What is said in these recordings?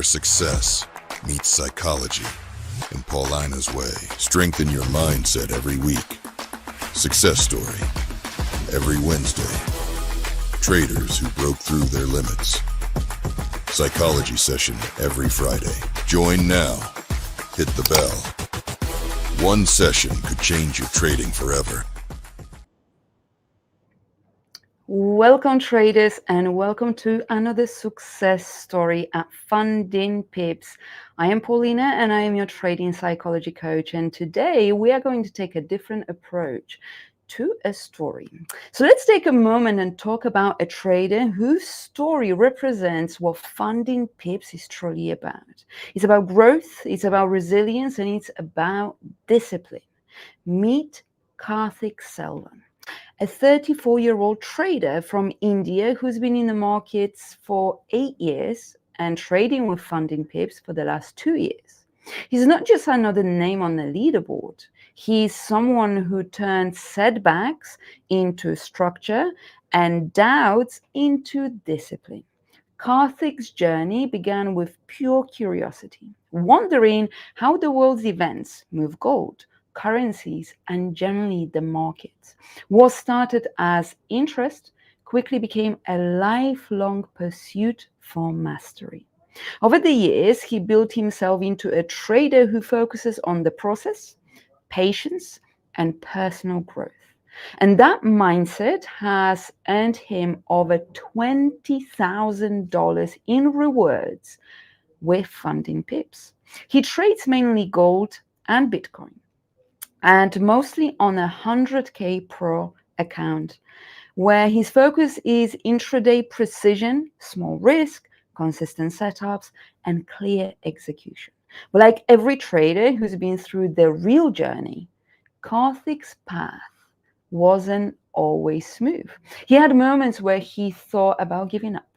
success meets psychology in Paulina's way. Strengthen your mindset every week. Success story every Wednesday. Traders who broke through their limits. Psychology session every Friday. Join now. Hit the bell. One session could change your trading forever. Welcome traders, and welcome to another success story at FundingPips. I am Paulina and I am your trading psychology coach, and today we are going to take a different approach to a story. So let's take a moment and talk about a trader whose story represents what FundingPips is truly about. It's about growth, it's about resilience, and it's about discipline. Meet Karthikselvan, a 34-year-old trader from India who's been in the markets for 8 years and trading with FundingPips for the last 2 years. He's not just another name on the leaderboard. He's someone who turned setbacks into structure and doubts into discipline. Karthik's journey began with pure curiosity, wondering how the world's events move gold, currencies, and generally the markets. What started as interest quickly became a lifelong pursuit for mastery. Over the years, he built himself into a trader who focuses on the process, patience, and personal growth. And that mindset has earned him over $20,000 in rewards with FundingPips. He trades mainly gold and Bitcoin, and mostly on a 100K Pro account, where his focus is intraday precision, small risk, consistent setups, and clear execution. But like every trader who's been through the real journey, Karthik's path wasn't always smooth. He had moments where he thought about giving up,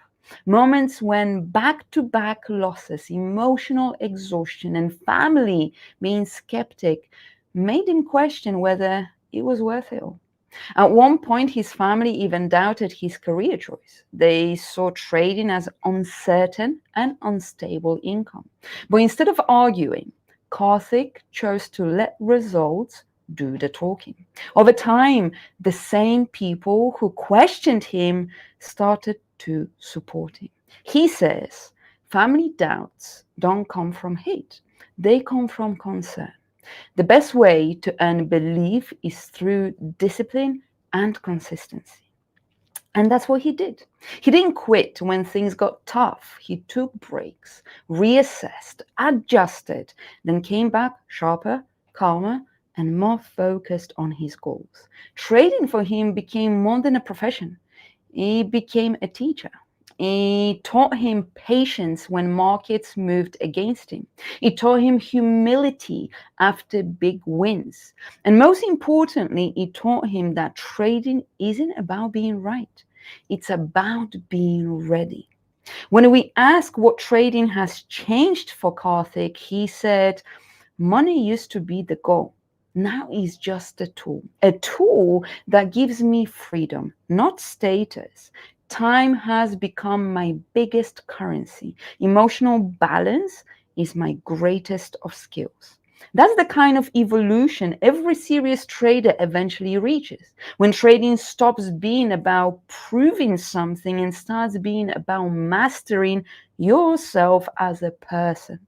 moments when back-to-back losses, emotional exhaustion, and family being skeptic made him question whether it was worth it all. At one point, his family even doubted his career choice. They saw trading as uncertain and unstable income. But instead of arguing, Karthik chose to let results do the talking. Over time, the same people who questioned him started to support him. He says, family doubts don't come from hate, they come from concern. The best way to earn belief is through discipline and consistency. And that's what he did. He didn't quit when things got tough. He took breaks, reassessed, adjusted, then came back sharper, calmer, and more focused on his goals. Trading for him became more than a profession. It became a teacher. It taught him patience when markets moved against him. It taught him humility after big wins. And most importantly, it taught him that trading isn't about being right. It's about being ready. When we ask what trading has changed for Karthik, he said, money used to be the goal. Now it's just a tool that gives me freedom, not status. Time has become my biggest currency. Emotional balance is my greatest of skills. That's the kind of evolution every serious trader eventually reaches. When trading stops being about proving something and starts being about mastering yourself as a person.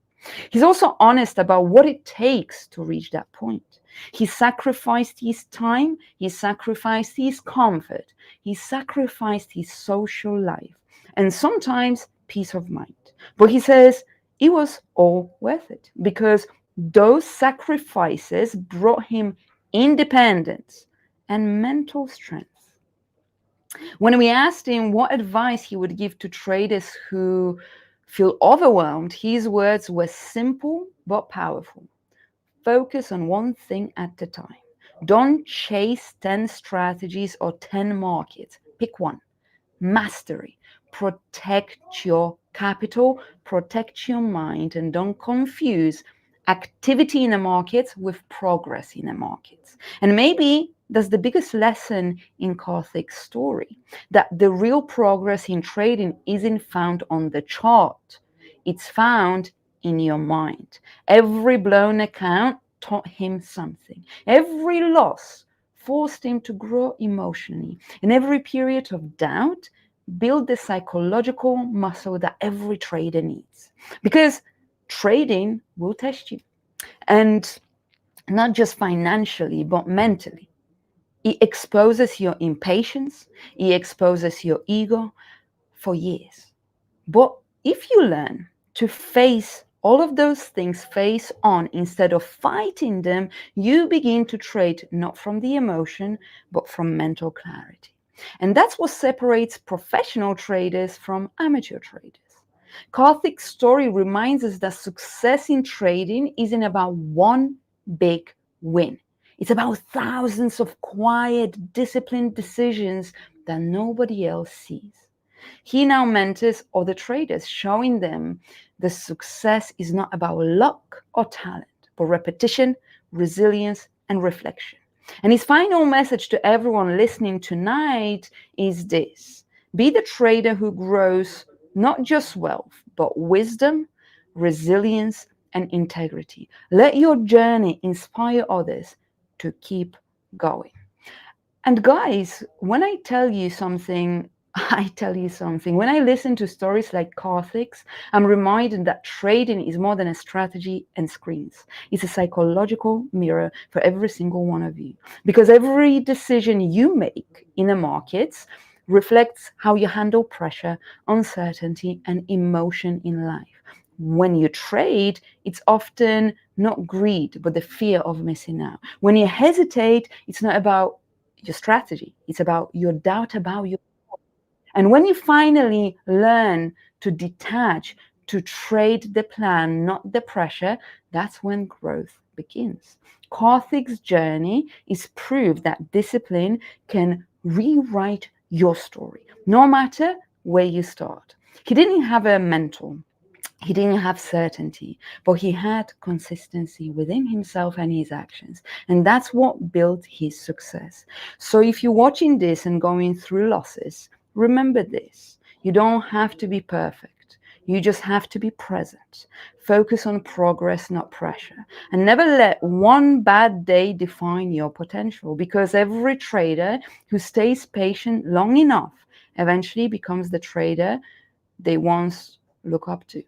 He's also honest about what it takes to reach that point. He sacrificed his time, he sacrificed his comfort, he sacrificed his social life, and sometimes peace of mind. But he says it was all worth it because those sacrifices brought him independence and mental strength. When we asked him what advice he would give to traders who feel overwhelmed, his words were simple but powerful. Focus on one thing at a time. Don't chase 10 strategies or 10 markets. Pick one. Mastery. Protect your capital, protect your mind, and don't confuse activity in the markets with progress in the markets. And maybe that's the biggest lesson in Karthik's story, that the real progress in trading isn't found on the chart. It's found in your mind. Every blown account taught him something. Every loss forced him to grow emotionally. And every period of doubt built the psychological muscle that every trader needs. Because trading will test you. And not just financially, but mentally. It exposes your impatience, it exposes your ego for years. But if you learn to face all of those things face on instead of fighting them, you begin to trade not from the emotion, but from mental clarity. And that's what separates professional traders from amateur traders. Karthik's story reminds us that success in trading isn't about one big win. It's about thousands of quiet, disciplined decisions that nobody else sees. He now mentors other traders, showing them the success is not about luck or talent, but repetition, resilience, and reflection. And his final message to everyone listening tonight is this: be the trader who grows not just wealth, but wisdom, resilience, and integrity. Let your journey inspire others to keep going. And guys, when I tell you something, I tell you something. When I listen to stories like Karthik's, I'm reminded that trading is more than a strategy and screens. It's a psychological mirror for every single one of you. Because every decision you make in the markets reflects how you handle pressure, uncertainty, and emotion in life. When you trade, it's often not greed, but the fear of missing out. When you hesitate, it's not about your strategy, it's about your doubt about your. And when you finally learn to detach, to trade the plan, not the pressure, that's when growth begins. Karthik's journey is proof that discipline can rewrite your story, no matter where you start. He didn't have a mentor. He didn't have certainty, but he had consistency within himself and his actions. And that's what built his success. So if you're watching this and going through losses, remember this: you don't have to be perfect. You just have to be present. Focus on progress, not pressure. And never let one bad day define your potential, because every trader who stays patient long enough eventually becomes the trader they once look up to.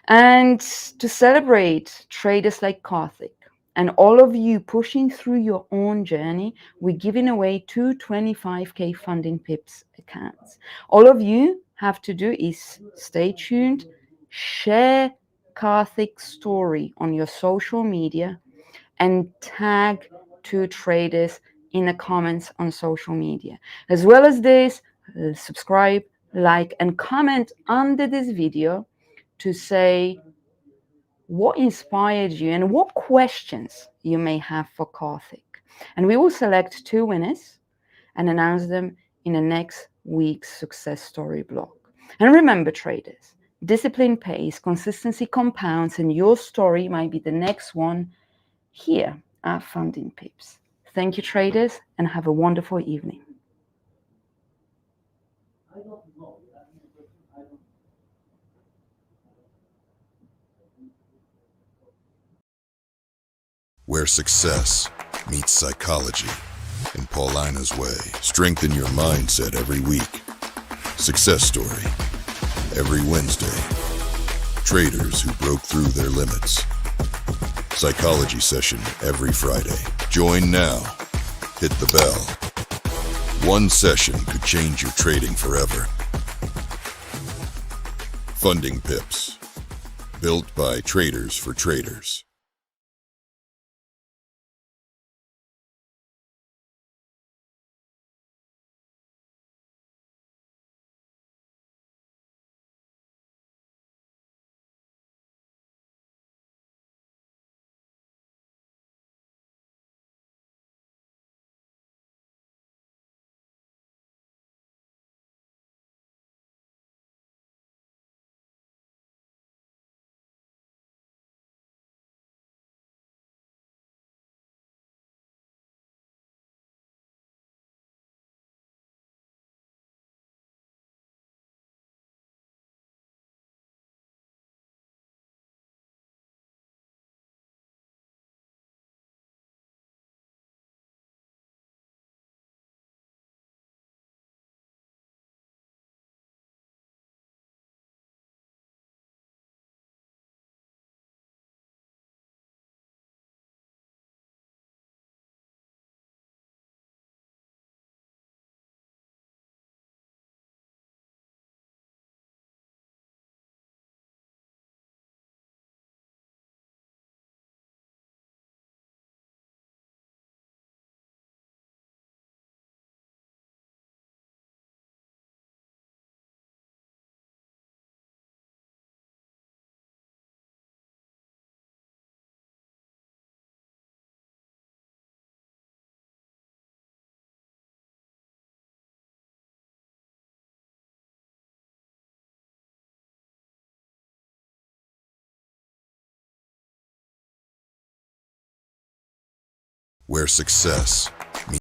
And to celebrate traders like Karthik and all of you pushing through your own journey, we're giving away two 25K Funding Pips accounts. All of you have to do is stay tuned, share Karthik's story on your social media, and tag two traders in the comments on social media. As well as this, subscribe, like, and comment under this video to say what inspired you and what questions you may have for Karthik. And we will select two winners and announce them in the next week's success story blog. And remember, traders, discipline pays, consistency compounds, and your story might be the next one here at Funding Pips. Thank you, traders, and have a wonderful evening. Where success meets psychology in Paulina's way. Strengthen your mindset every week. Success story every Wednesday. Traders who broke through their limits. Psychology session every Friday. Join now. Hit the bell. One session could change your trading forever. Funding Pips. Built by traders for traders. where success